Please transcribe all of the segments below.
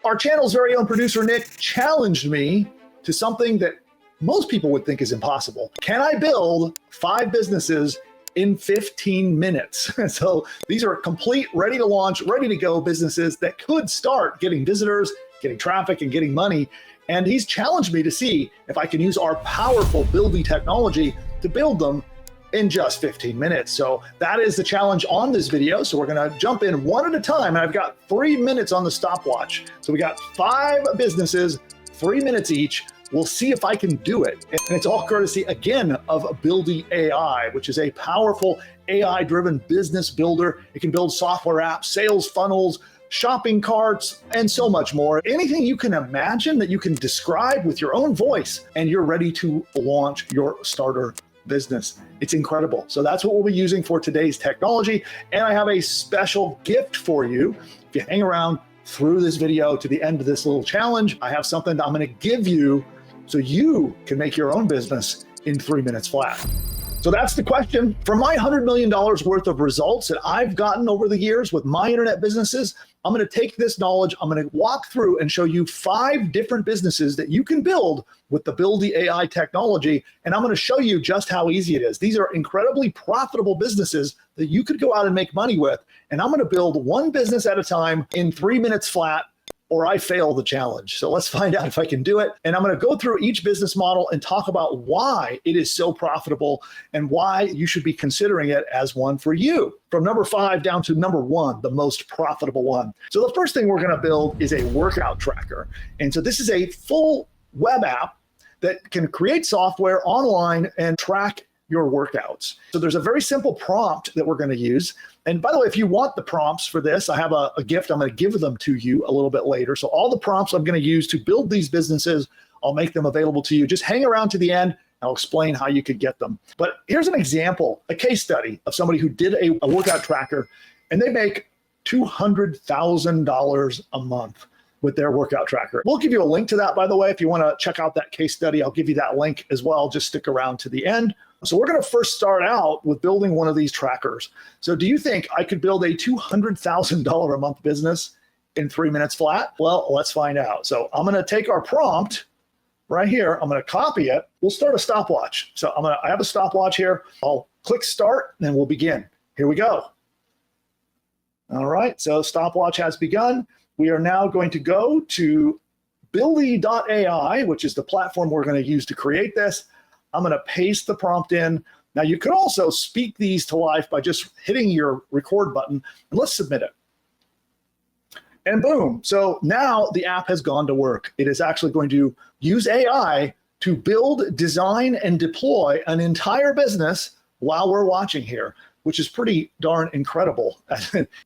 our channel's very own producer, Nick, challenged me to something that most people would think is impossible. Can I build 5 businesses in 15 minutes? So these are complete, ready to launch, ready to go businesses that could start getting visitors, getting traffic, and getting money. And he's challenged me to see if I can use our powerful Buildy technology to build them in just 15 minutes. So that is the challenge on this video. So we're gonna jump in one at a time. And I've got 3 minutes on the stopwatch. So we got 5 businesses, 3 minutes each. We'll see if I can do it. And it's all courtesy, again, of Buildy AI, which is a powerful AI-driven business builder. It can build software apps, sales funnels, shopping carts, and so much more. Anything you can imagine that you can describe with your own voice, and you're ready to launch your starter business. It's incredible. So that's what we'll be using for today's technology. And I have a special gift for you. If you hang around through this video to the end of this little challenge, I have something that I'm going to give you so you can make your own business in 3 minutes flat. So that's the question. From my $100 million worth of results that I've gotten over the years with my internet businesses, I'm going to take this knowledge, I'm going to walk through and show you 5 different businesses that you can build with the Buildy AI technology. And I'm going to show you just how easy it is. These are incredibly profitable businesses that you could go out and make money with. And I'm going to build one business at a time in 3 minutes flat, or I fail the challenge. So let's find out if I can do it. And I'm going to go through each business model and talk about why it is so profitable and why you should be considering it as one for you. From number 5 down to number 1, the most profitable one. So the first thing we're going to build is a workout tracker. And so this is a full web app that can create software online and track your workouts. So there's a very simple prompt that we're going to use. And by the way, if you want the prompts for this, I have a gift. I'm going to give them to you a little bit later. So all the prompts I'm going to use to build these businesses, I'll make them available to you. Just hang around to the end. I'll explain how you could get them. But here's an example, a case study of somebody who did a workout tracker, and they make $200,000 a month with their workout tracker. We'll give you a link to that, by the way. If you want to check out that case study, I'll give you that link as well. Just stick around to the end. So we're going to first start out with building one of these trackers. So do you think I could build a $200,000 a month business in 3 minutes flat? Well, let's find out. So I'm going to take our prompt right here. I'm going to copy it. We'll start a stopwatch. So I have a stopwatch here. I'll click start and we'll begin. Here we go. All right. So stopwatch has begun. We are now going to go to Buildy.ai, which is the platform we're going to use to create this. I'm going to paste the prompt in. Now you could also speak these to life by just hitting your record button, and let's submit it. And boom. So now the app has gone to work. It is actually going to use AI to build, design, and deploy an entire business while we're watching here, which is pretty darn incredible.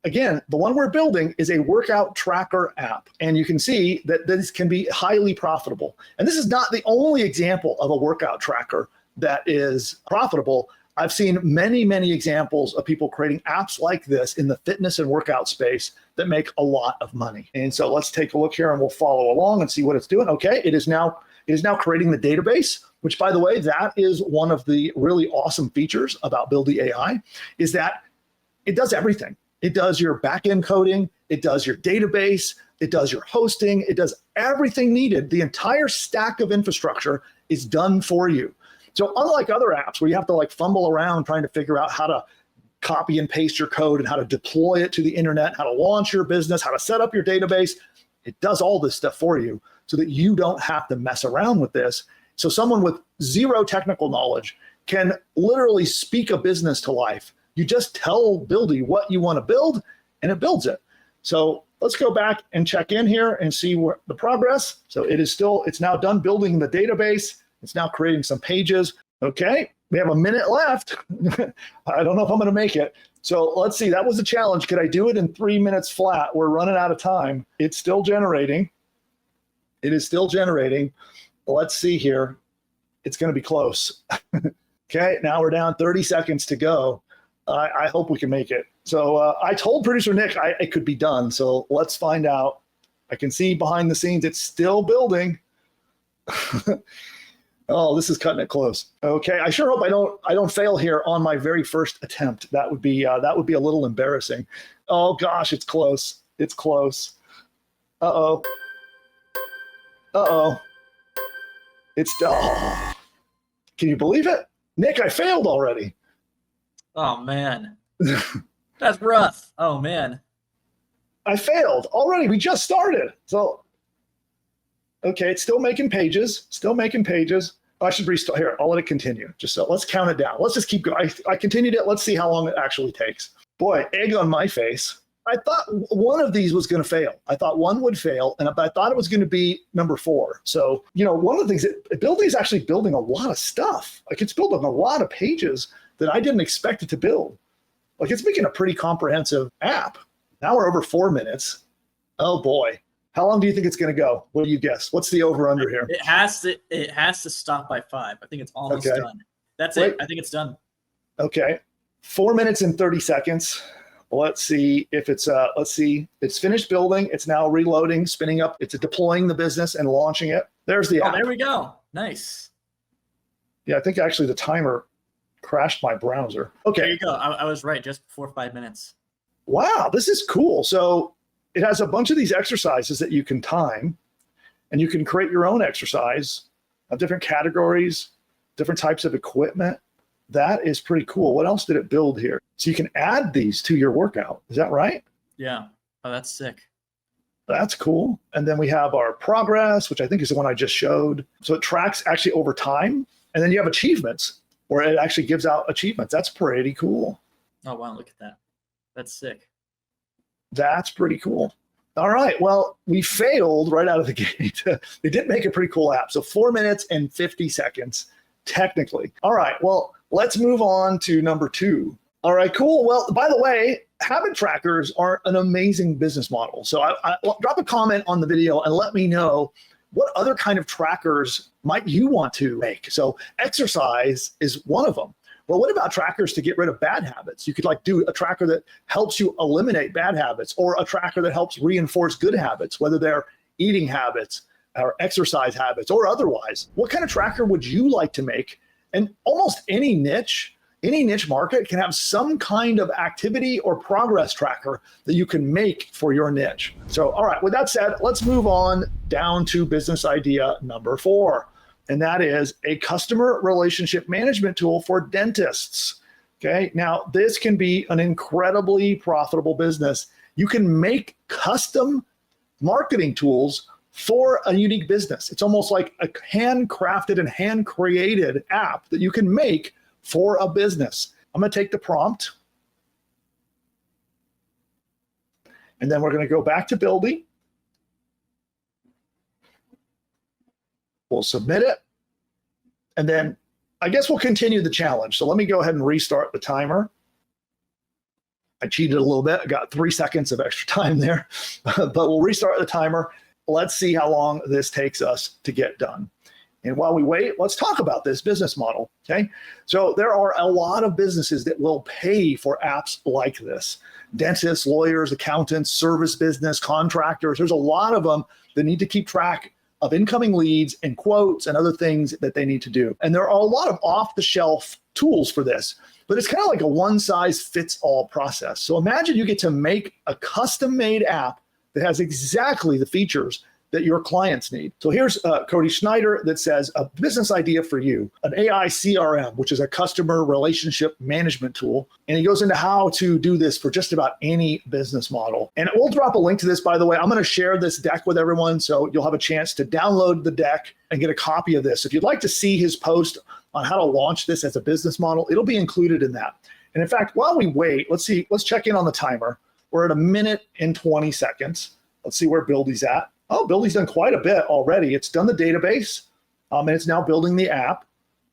Again, the one we're building is a workout tracker app. And you can see that this can be highly profitable. And this is not the only example of a workout tracker that is profitable. I've seen many, many examples of people creating apps like this in the fitness and workout space that make a lot of money. And so let's take a look here and we'll follow along and see what it's doing. Okay, it is now creating the database, which, by the way, that is one of the really awesome features about Buildy AI, is that it does everything. It does your back-end coding, it does your database, it does your hosting, it does everything needed. The entire stack of infrastructure is done for you. So unlike other apps where you have to fumble around trying to figure out how to copy and paste your code and how to deploy it to the internet, how to launch your business, how to set up your database, it does all this stuff for you so that you don't have to mess around with this. So someone with zero technical knowledge can literally speak a business to life. You just tell Buildy what you want to build and it builds it. So let's go back and check in here and see what the progress. So it's now done building the database. It's now creating some pages. Okay, we have a minute left. I don't know if I'm going to make it. So let's see, that was a challenge. Could I do it in 3 minutes flat? We're running out of time. It's still generating. It is still generating. Let's see here. It's going to be close. Okay, now we're down 30 seconds to go. I hope we can make it. So I told producer Nick it could be done. So let's find out. I can see behind the scenes, it's still building. Oh, this is cutting it close. Okay, I sure hope I don't fail here on my very first attempt. That would be a little embarrassing. Oh gosh, it's close. It's close. Uh-oh. Uh-oh. It's, oh, can you believe it? Nick, I failed already. Oh, man. That's rough. Oh, man. I failed already. We just started. So, okay, it's still making pages. Oh, I should restart here. I'll let it continue. Just so let's count it down. Let's just keep going. I continued it. Let's see how long it actually takes. Boy, egg on my face. I thought one of these was going to fail. I thought one would fail, and I thought it was going to be number 4. So, one of the things that Buildly is actually building a lot of stuff. Like it's building a lot of pages that I didn't expect it to build. Like it's making a pretty comprehensive app. Now we're over 4 minutes. Oh boy. How long do you think it's going to go? What do you guess? What's the over under here? It has to stop by 5. I think it's almost done. That's it. I think it's done. Okay. 4 minutes and 30 seconds. Let's see if it's it's finished building. It's now reloading, spinning up. It's deploying the business and launching it. There's the app. There we go. Nice. Yeah, I think actually the timer crashed my browser. Okay. There you go. I was right, just before 5 minutes. Wow, this is cool. So it has a bunch of these exercises that you can time, and you can create your own exercise of different categories, different types of equipment. That is pretty cool. What else did it build here? So you can add these to your workout. Is that right? Yeah. Oh, that's sick. That's cool. And then we have our progress, which I think is the one I just showed. So it tracks actually over time. And then you have achievements where it actually gives out achievements. That's pretty cool. Oh, wow. Look at that. That's sick. That's pretty cool. All right. Well, we failed right out of the gate. They did make a pretty cool app. So 4 minutes and 50 seconds, technically. All right. Well, let's move on to number 2. All right, cool. Well, by the way, habit trackers are an amazing business model. So I drop a comment on the video and let me know what other kind of trackers might you want to make. So exercise is one of them. Well, what about trackers to get rid of bad habits? You could do a tracker that helps you eliminate bad habits, or a tracker that helps reinforce good habits, whether they're eating habits or exercise habits or otherwise. What kind of tracker would you like to make? And almost any niche market can have some kind of activity or progress tracker that you can make for your niche. So, all right, with that said, let's move on down to business idea number 4. And that is a customer relationship management tool for dentists. Okay, now this can be an incredibly profitable business. You can make custom marketing tools for a unique business. It's almost like a handcrafted and hand-created app that you can make for a business. I'm going to take the prompt, and then we're going to go back to Buildly. We'll submit it, and then I guess we'll continue the challenge. So let me go ahead and restart the timer. I cheated a little bit. I got 3 seconds of extra time there, but we'll restart the timer. Let's see how long this takes us to get done. And while we wait, let's talk about this business model, okay? So there are a lot of businesses that will pay for apps like this. Dentists, lawyers, accountants, service business, contractors. There's a lot of them that need to keep track of incoming leads and quotes and other things that they need to do. And there are a lot of off-the-shelf tools for this, but it's kind of like a one-size-fits-all process. So imagine you get to make a custom-made app that has exactly the features that your clients need. So here's Cody Schneider that says, a business idea for you, an AI CRM, which is a customer relationship management tool. And he goes into how to do this for just about any business model. And we'll drop a link to this, by the way. I'm going to share this deck with everyone, so you'll have a chance to download the deck and get a copy of this. If you'd like to see his post on how to launch this as a business model, it'll be included in that. And in fact, while we wait, let's check in on the timer. We're at 1 minute and 20 seconds. Let's see where Buildly's at. Oh, Buildly's done quite a bit already. It's done the database, and it's now building the app.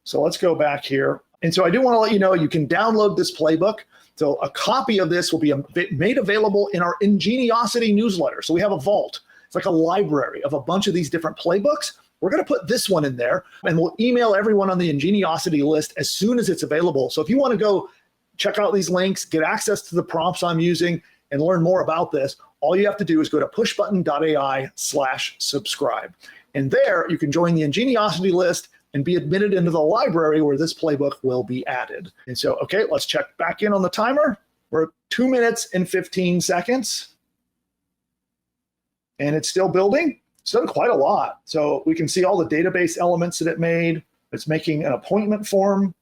So let's go back here. And so I do want to let you know you can download this playbook. So a copy of this will be made available in our Ingeniosity newsletter. So we have a vault. It's like a library of a bunch of these different playbooks. We're going to put this one in there, and we'll email everyone on the Ingeniosity list as soon as it's available. So if you want to go check out these links, get access to the prompts I'm using, and learn more about this, all you have to do is go to pushbutton.ai/subscribe. And there you can join the Ingeniosity list and be admitted into the library where this playbook will be added. And so, okay, let's check back in on the timer. We're at 2 minutes and 15 seconds. And it's still building. It's done quite a lot. So we can see all the database elements that it made. It's making an appointment form,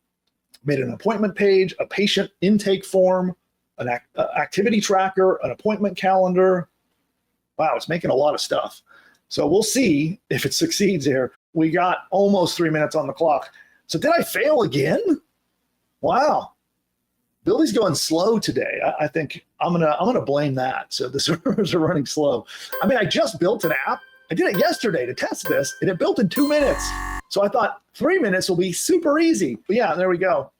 made an appointment page, a patient intake form, an activity tracker, an appointment calendar. Wow, it's making a lot of stuff. So we'll see if it succeeds here. We got almost 3 minutes on the clock. So did I fail again? Wow. Buildy's going slow today. I think I'm gonna blame that. So the servers are running slow. I mean, I just built an app. I did it yesterday to test this, and it built in 2 minutes. So I thought 3 minutes will be super easy. But yeah, there we go.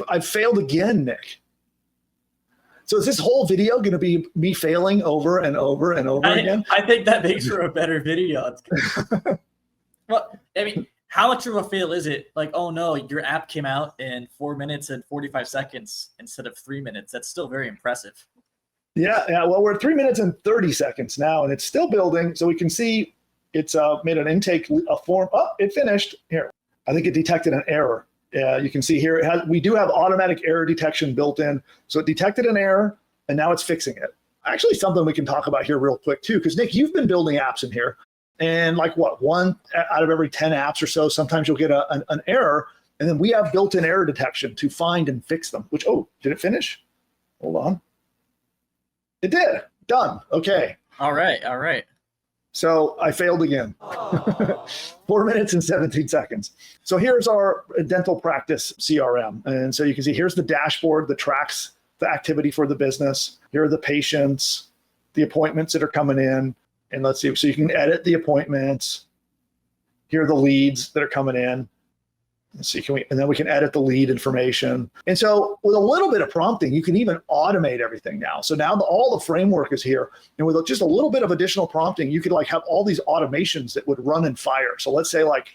I've failed again, Nick. So is this whole video going to be me failing over and over and over again? I think that makes for a better video. Well, I mean, how much of a fail is it? Like, oh no, your app came out in 4 minutes and 45 seconds instead of 3 minutes. That's still very impressive. Yeah. Well, we're at 3 minutes and 30 seconds now, and it's still building. So we can see it's made an intake form. Oh, it finished here. I think it detected an error. You can see here, we do have automatic error detection built in. So it detected an error, and now it's fixing it. Actually, something we can talk about here real quick too, because Nick, you've been building apps in here. And like what, 1 out of every 10 apps or so, sometimes you'll get an error. And then we have built-in error detection to find and fix them, which, oh, did it finish? Hold on. It did. Done. Okay. All right. So I failed again. 4 minutes and 17 seconds. So here's our dental practice CRM. And so you can see here's the dashboard that tracks the activity for the business. Here are the patients, the appointments that are coming in. And let's see, so you can edit the appointments. Here are the leads that are coming in. Let's see, and then we can edit the lead information. And so with a little bit of prompting, you can even automate everything now. So now all the framework is here. And with just a little bit of additional prompting, you could like have all these automations that would run and fire. So let's say like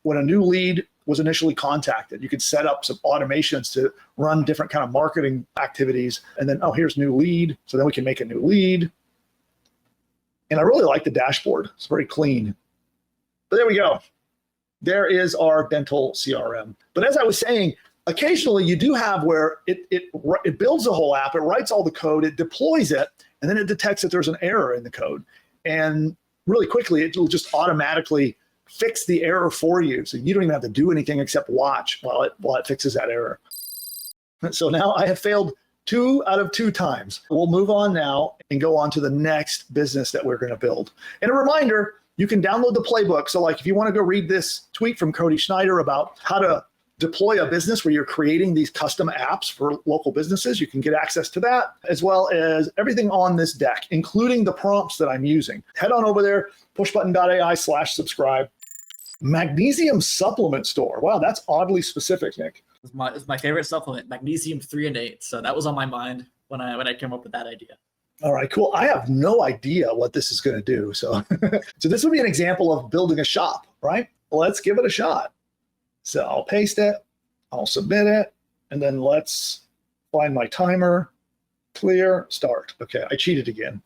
when a new lead was initially contacted, you could set up some automations to run different kind of marketing activities. And then, oh, here's new lead. So then we can make a new lead. And I really like the dashboard. It's very clean. But there we go. There is our dental CRM. But as I was saying, occasionally you do have where it builds the whole app, it writes all the code, it deploys it, and then it detects that there's an error in the code. And really quickly, it will just automatically fix the error for you. So you don't even have to do anything except watch while it fixes that error. So now I have failed 2 out of 2 times. We'll move on now and go on to the next business that we're going to build. And a reminder, you can download the playbook. So like if you want to go read this tweet from Cody Schneider about how to deploy a business where you're creating these custom apps for local businesses, you can get access to that, as well as everything on this deck, including the prompts that I'm using. Head on over there, pushbutton.ai/subscribe. Magnesium supplement store. Wow, that's oddly specific, Nick. It's my favorite supplement, magnesium 3 and 8. So that was on my mind when I came up with that idea. All right, cool. I have no idea what this is going to do. So, so this would be an example of building a shop, right? Let's give it a shot. So I'll paste it, I'll submit it, and then let's find my timer, clear, start. Okay, I cheated again.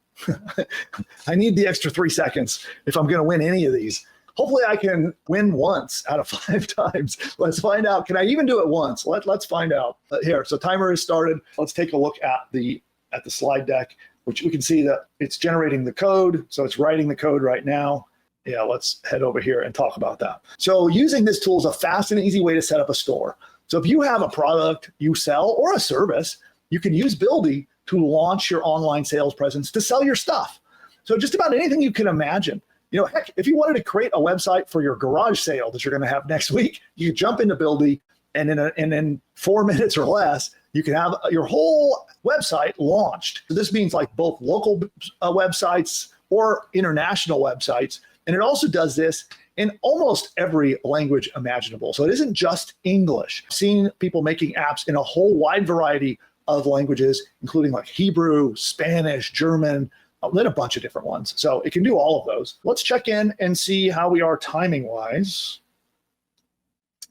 I need the extra 3 seconds if I'm going to win any of these. Hopefully I can win once out of 5 times. Let's find out. Can I even do it once? Let's find out. Here, so timer is started. Let's take a look at the slide deck, which we can see that it's generating the code. So it's writing the code right now. Yeah, let's head over here and talk about that. So using this tool is a fast and easy way to set up a store. So if you have a product you sell or a service, you can use Buildy to launch your online sales presence to sell your stuff. So just about anything you can imagine. You know, heck, if you wanted to create a website for your garage sale that you're going to have next week, you could jump into Buildy, and in 4 minutes or less, you can have your whole website launched. So this means like both local websites or international websites. And it also does this in almost every language imaginable. So it isn't just English. I've seen people making apps in a whole wide variety of languages, including like Hebrew, Spanish, German, then a bunch of different ones. So it can do all of those. Let's check in and see how we are timing wise.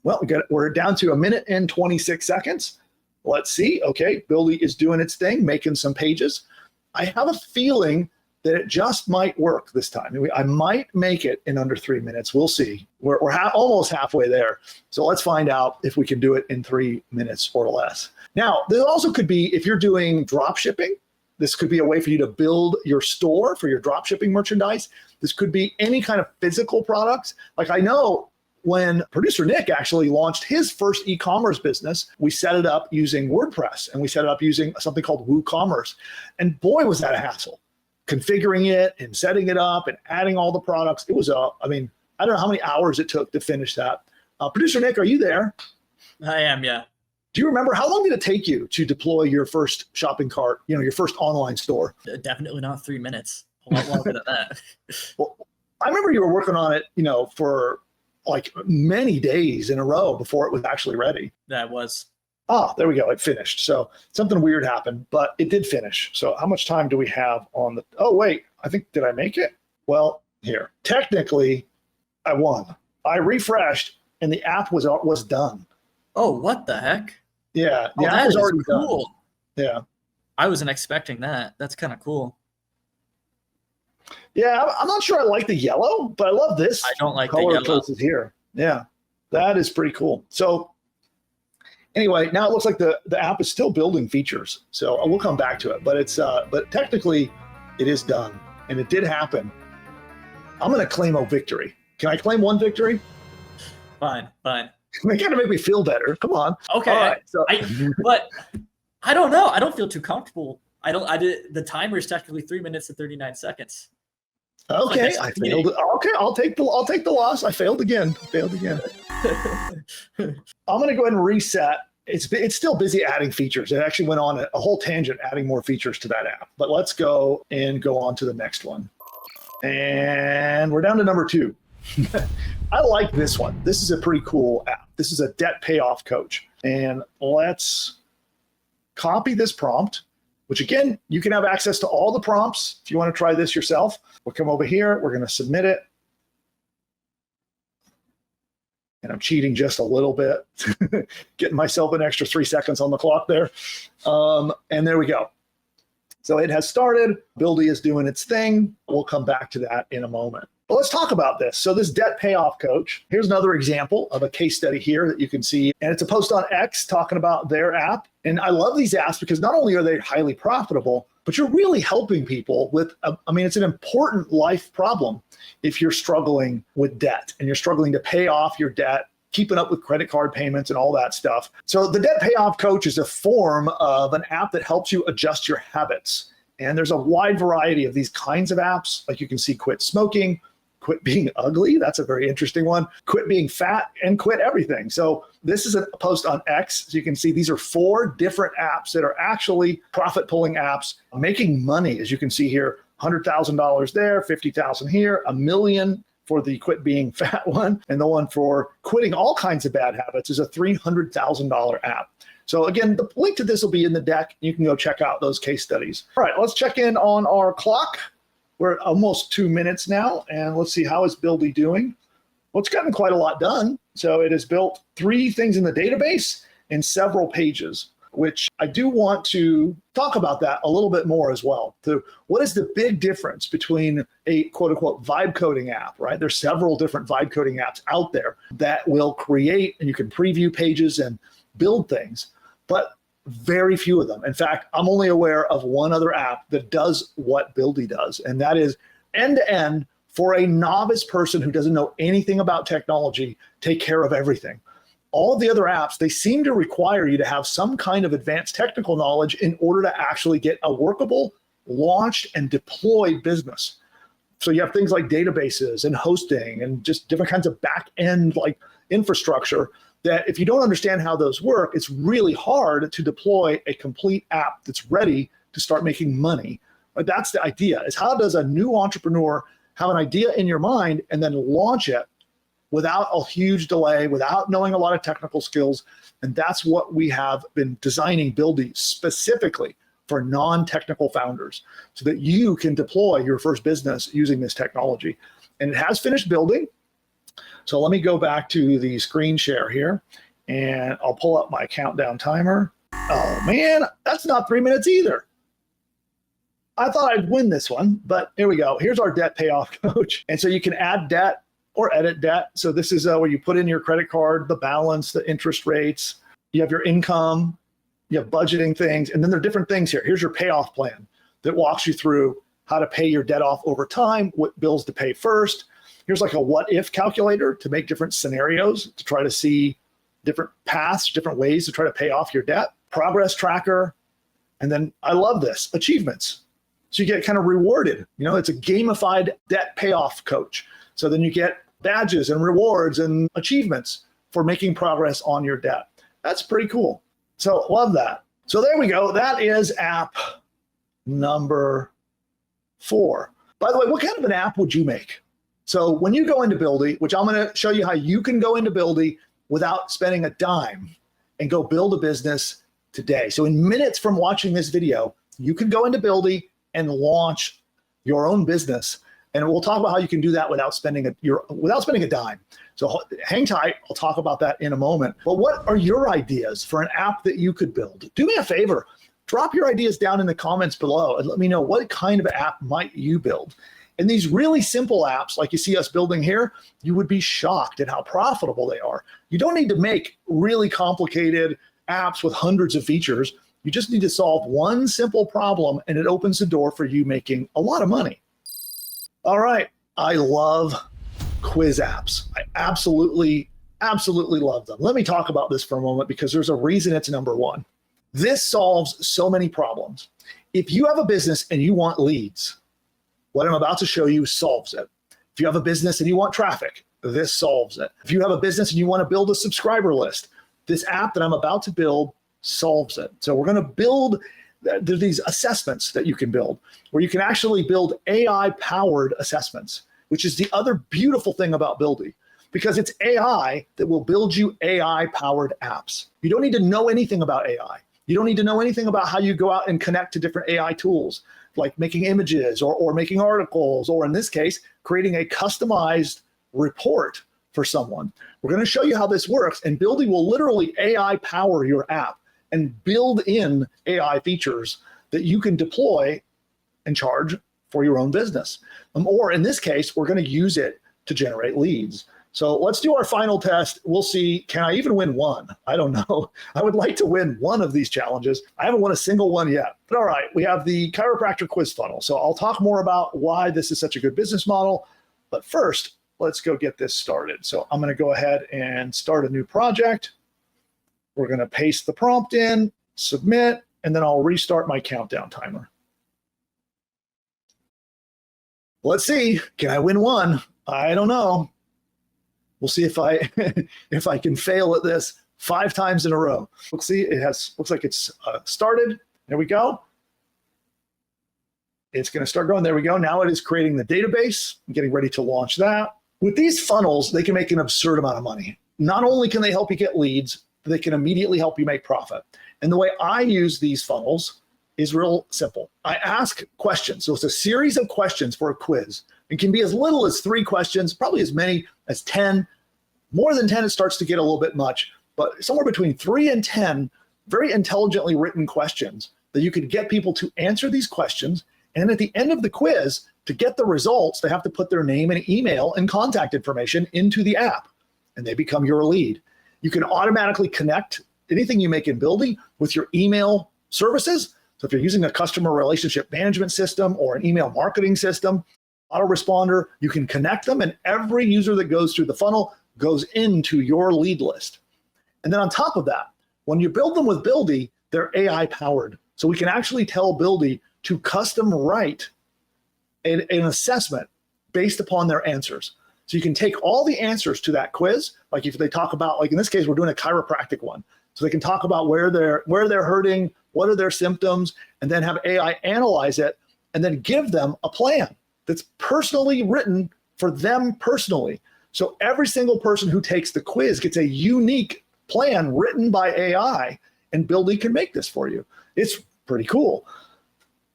Well, we're down to 1 minute and 26 seconds. Let's see. Okay, Buildy is doing its thing, making some pages. I have a feeling that it just might work this time. I might make it in under 3 minutes. We'll see. We're almost halfway there. So let's find out if we can do it in 3 minutes or less. Now, there also could be, if you're doing drop shipping, This could be a way for you to build your store for your drop shipping merchandise. This could be any kind of physical products. Like I know when producer Nick actually launched his first e-commerce business, we set it up using WordPress and we set it up using something called WooCommerce. And boy, was that a hassle. Configuring it and setting it up and adding all the products. It was I don't know how many hours it took to finish that. Producer Nick, are you there? I am, yeah. Do you remember how long did it take you to deploy your first shopping cart, your first online store? Definitely not 3 minutes. A lot longer than that. Well, I remember you were working on it, for like many days in a row before it was actually ready. That was. Ah, there we go. It finished. So something weird happened, but it did finish. So how much time do we have on the, oh, wait, did I make it? Well, here, technically I won. I refreshed and the app was done. Oh, what the heck? Yeah. The app that was is already cool. done. Yeah. I wasn't expecting that. That's kind of cool. Yeah, I'm not sure I like the yellow, but I love this. I don't like the color yellow. choices here. Yeah, that is pretty cool. So anyway, now it looks like the app is still building features. So we'll come back to it, but but technically it is done and it did happen. I'm going to claim a victory. Can I claim one victory? Fine. They kind of make me feel better. Come on. Okay. All right, so. But I don't know. I don't feel too comfortable. The timer is technically 3 minutes and 39 seconds. Okay, I failed. Okay, I'll take the loss. I failed again. I'm going to go ahead and reset. It's still busy adding features. It actually went on a whole tangent adding more features to that app. But let's go on to the next one. And we're down to number 2. I like this one. This is a pretty cool app. This is a debt payoff coach. And let's copy this prompt, which again, you can have access to all the prompts if you want to try this yourself. We'll come over here. We're going to submit it. And I'm cheating just a little bit, getting myself an extra 3 seconds on the clock there. And there we go. So it has started. Buildy is doing its thing. We'll come back to that in a moment. But let's talk about this. So this debt payoff coach, here's another example of a case study here that you can see. And it's a post on X talking about their app. And I love these apps because not only are they highly profitable, but you're really helping people with, it's an important life problem if you're struggling with debt and you're struggling to pay off your debt, keeping up with credit card payments and all that stuff. So the debt payoff coach is a form of an app that helps you adjust your habits. And there's a wide variety of these kinds of apps. Like you can see quit smoking, quit being ugly. That's a very interesting one. Quit being fat and quit everything. So this is a post on X. So you can see these are 4 different apps that are actually profit pulling apps making money. As you can see here, $100,000 there, $50,000 here, $1 million for the quit being fat one. And the one for quitting all kinds of bad habits is a $300,000 app. So again, the link to this will be in the deck. You can go check out those case studies. All right, let's check in on our clock. We're almost 2 minutes now, and let's see how is Buildy doing. Well, it's gotten quite a lot done. So it has built 3 things in the database and several pages, which I do want to talk about that a little bit more as well. So what is the big difference between a quote unquote vibe coding app, right? There's several different vibe coding apps out there that will create, and you can preview pages and build things, but very few of them. In fact, I'm only aware of one other app that does what Buildy does, and that is end-to-end for a novice person who doesn't know anything about technology, take care of everything. All of the other apps, they seem to require you to have some kind of advanced technical knowledge in order to actually get a workable, launched, and deployed business. So you have things like databases and hosting and just different kinds of back-end like infrastructure that if you don't understand how those work, it's really hard to deploy a complete app that's ready to start making money. But that's the idea, is how does a new entrepreneur have an idea in your mind and then launch it without a huge delay, without knowing a lot of technical skills? And that's what we have been designing Buildy specifically for non-technical founders so that you can deploy your first business using this technology. And it has finished building. So let me go back to the screen share here and I'll pull up my countdown timer. Oh man, that's not 3 minutes either. I thought I'd win this one, but here we go. Here's our debt payoff coach. And so you can add debt or edit debt. So this is where you put in your credit card, the balance, the interest rates, you have your income, you have budgeting things, and then there are different things here. Here's your payoff plan. that walks you through how to pay your debt off over time, what bills to pay first. Here's like a what if calculator to make different scenarios to try to see different paths, different ways to try to pay off your debt, progress tracker. And then I love this, achievements. So you get kind of rewarded. It's a gamified debt payoff coach. So then you get badges and rewards and achievements for making progress on your debt. That's pretty cool. So love that. So there we go. That is app number 4. By the way, what kind of an app would you make? So when you go into Buildy, which I'm going to show you how you can go into Buildy without spending a dime and go build a business today. So in minutes from watching this video, you can go into Buildy and launch your own business. And we'll talk about how you can do that without spending a dime. So hang tight. I'll talk about that in a moment. But what are your ideas for an app that you could build? Do me a favor. Drop your ideas down in the comments below and let me know what kind of app might you build. And these really simple apps like you see us building here, you would be shocked at how profitable they are. You don't need to make really complicated apps with hundreds of features. You just need to solve one simple problem and it opens the door for you making a lot of money. All right, I love quiz apps. I absolutely love them. Let me talk about this for a moment because there's a reason it's number 1. This solves so many problems. If you have a business and you want leads, what I'm about to show you solves it. If you have a business and you want traffic, this solves it. If you have a business and you want to build a subscriber list, this app that I'm about to build solves it. So we're going to build, there's these assessments that you can build where you can actually build AI-powered assessments, which is the other beautiful thing about Buildy, because it's AI that will build you AI-powered apps. You don't need to know anything about AI. You don't need to know anything about how you go out and connect to different AI tools, like making images or making articles, or in this case, creating a customized report for someone. We're going to show you how this works, and Buildy will literally AI power your app and build in AI features that you can deploy and charge for your own business. Or in this case, we're going to use it to generate leads. So let's do our final test. We'll see, can I even win one? I don't know. I would like to win one of these challenges. I haven't won a single one yet. But all right, we have the chiropractor quiz funnel. So I'll talk more about why this is such a good business model. But first, let's go get this started. So I'm going to go ahead and start a new project. We're going to paste the prompt in, submit, and then I'll restart my countdown timer. Let's see, can I win one? I don't know. We'll see if I if I can fail at this 5 times in a row. Let's see, looks like it's started. There we go. It's going to start going. There we go. Now it is creating the database. I'm getting ready to launch that. With these funnels, they can make an absurd amount of money. Not only can they help you get leads, but they can immediately help you make profit. And the way I use these funnels is real simple. I ask questions. So it's a series of questions for a quiz. It can be as little as 3 questions, probably as many as 10. More than 10, it starts to get a little bit much, but somewhere between 3 and 10 very intelligently written questions that you can get people to answer these questions. And at the end of the quiz, to get the results, they have to put their name and email and contact information into the app, and they become your lead. You can automatically connect anything you make in Buildy with your email services. So if you're using a customer relationship management system or an email marketing system, autoresponder, you can connect them, and every user that goes through the funnel goes into your lead list. And then on top of that, when you build them with Buildy, they're AI powered. So we can actually tell Buildy to custom write an assessment based upon their answers. So you can take all the answers to that quiz, like if they talk about, like in this case, we're doing a chiropractic one. So they can talk about where they're hurting, what are their symptoms, and then have AI analyze it and then give them a plan that's personally written for them personally. So every single person who takes the quiz gets a unique plan written by AI, and Buildy can make this for you. It's pretty cool.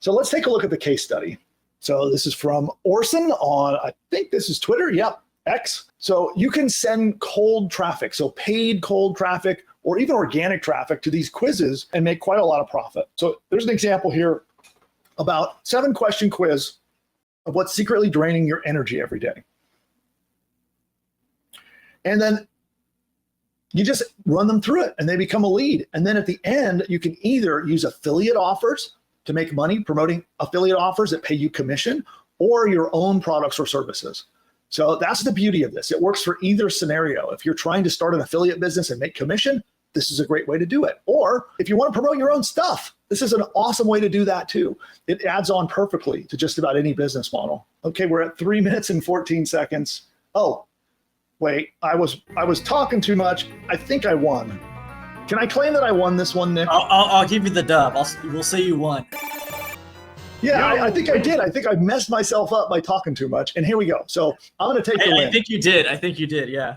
So let's take a look at the case study. So this is from Orson on, I think this is Twitter. Yep, X. So you can send cold traffic, so paid cold traffic or even organic traffic to these quizzes and make quite a lot of profit. So there's an example here about 7-question quiz of what's secretly draining your energy every day. And then you just run them through it and they become a lead. And then at the end, you can either use affiliate offers to make money promoting affiliate offers that pay you commission or your own products or services. So that's the beauty of this. It works for either scenario. If you're trying to start an affiliate business and make commission, this is a great way to do it. Or if you want to promote your own stuff, this is an awesome way to do that too. It adds on perfectly to just about any business model. Okay, we're at 3 minutes and 14 seconds. Oh, wait, I was talking too much. I think I won. Can I claim that I won this one, Nick? I'll give you the dub. We'll say you won. Yeah, I think I did. I think I messed myself up by talking too much. And here we go. So I'm going to take the win. I think you did. Yeah.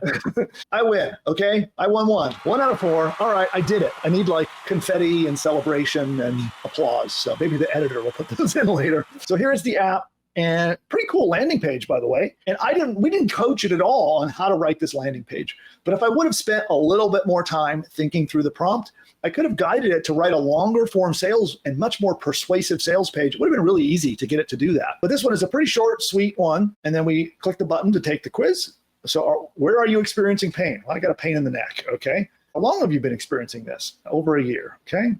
I win. Okay. I won 1 out of 4. All right. I did it. I need like confetti and celebration and applause. So maybe the editor will put those in later. So here's the app. And pretty cool landing page, by the way. And we didn't coach it at all on how to write this landing page. But if I would have spent a little bit more time thinking through the prompt, I could have guided it to write a longer form sales and much more persuasive sales page. It would have been really easy to get it to do that. But this one is a pretty short, sweet one. And then we click the button to take the quiz. So where are you experiencing pain? Well, I got a pain in the neck. Okay. How long have you been experiencing this? Over a year. Okay.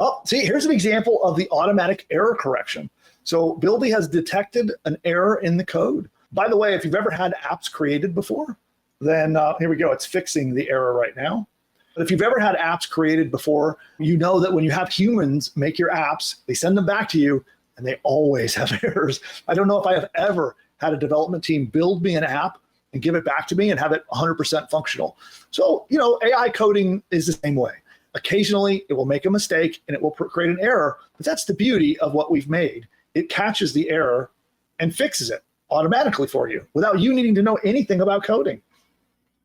Oh, see, here's an example of the automatic error correction. So Buildy has detected an error in the code. By the way, if you've ever had apps created before, then here we go. It's fixing the error right now. But if you've ever had apps created before, you know that when you have humans make your apps, they send them back to you and they always have errors. I don't know if I have ever had a development team build me an app and give it back to me and have it 100% functional. So, AI coding is the same way. Occasionally, it will make a mistake and it will create an error, but that's the beauty of what we've made. It catches the error and fixes it automatically for you without you needing to know anything about coding.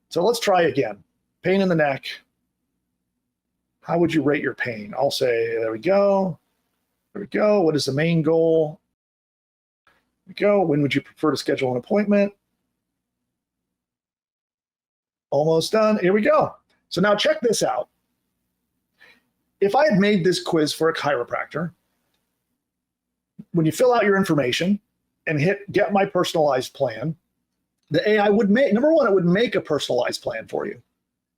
So let's try again. Pain in the neck. How would you rate your pain? I'll say, there we go. There we go. What is the main goal? There we go. When would you prefer to schedule an appointment? Almost done. Here we go. So now check this out. If I had made this quiz for a chiropractor, when you fill out your information and hit get my personalized plan, the AI would make, number one, it would make a personalized plan for you.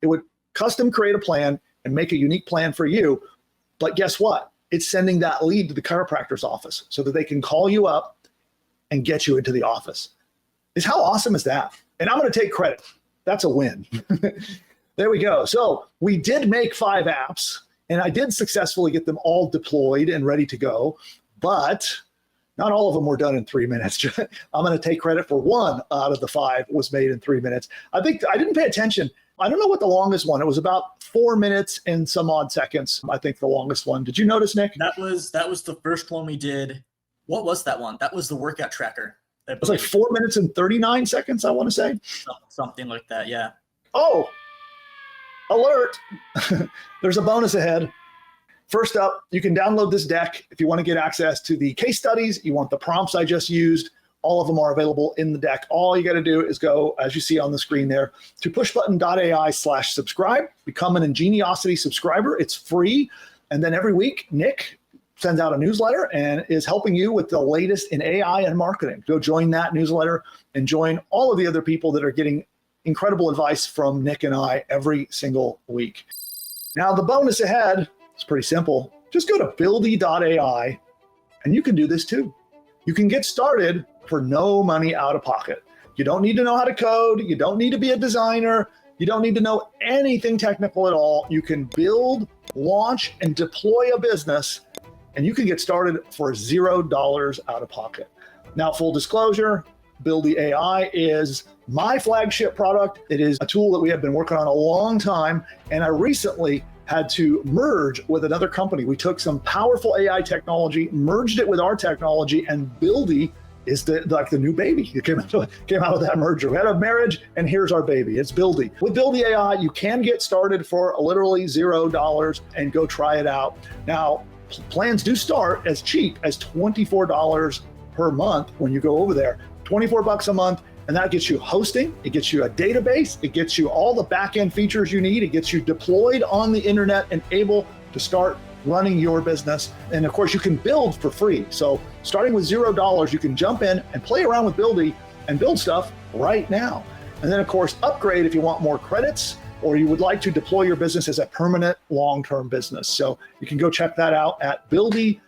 It would custom create a plan and make a unique plan for you. But guess what? It's sending that lead to the chiropractor's office so that they can call you up and get you into the office. How awesome is that? And I'm going to take credit. That's a win. There we go. So we did make 5 apps and I did successfully get them all deployed and ready to go, but not all of them were done in 3 minutes. I'm going to take credit for 1 out of the 5 was made in 3 minutes. I think I didn't pay attention. I don't know what the longest one. It was about 4 minutes and some odd seconds. I think the longest one. Did you notice, Nick? That was the first one we did. What was that one? That was the workout tracker. It was like 4 minutes and 39 seconds, I want to say. Something like that, yeah. Oh, alert. There's a bonus ahead. First up, you can download this deck if you want to get access to the case studies. You want the prompts I just used. All of them are available in the deck. All you got to do is go, as you see on the screen there, to pushbutton.ai/subscribe. Become an Ingeniosity subscriber. It's free. And then every week, Nick sends out a newsletter and is helping you with the latest in AI and marketing. Go join that newsletter and join all of the other people that are getting incredible advice from Nick and I every single week. Now, the bonus ahead is pretty simple. Just go to buildy.ai and you can do this too. You can get started for no money out of pocket. You don't need to know how to code. You don't need to be a designer. You don't need to know anything technical at all. You can build, launch, and deploy a business, and you can get started for $0 out of pocket. Now, full disclosure, Buildy AI is my flagship product. It is a tool that we have been working on a long time, and I recently had to merge with another company. We took some powerful AI technology, merged it with our technology, and Buildy is the new baby. It came out of that merger. We had a marriage, and here's our baby. It's Buildy. With Buildy AI, you can get started for literally $0 and go try it out. Now, plans do start as cheap as $24 per month when you go over there. 24 bucks a month, and that gets you hosting, it gets you a database, it gets you all the back-end features you need, it gets you deployed on the internet and able to start running your business. And of course, you can build for free. So starting with $0, you can jump in and play around with Buildy and build stuff right now. And then of course, upgrade if you want more credits or you would like to deploy your business as a permanent long-term business. So you can go check that out at buildy.ai.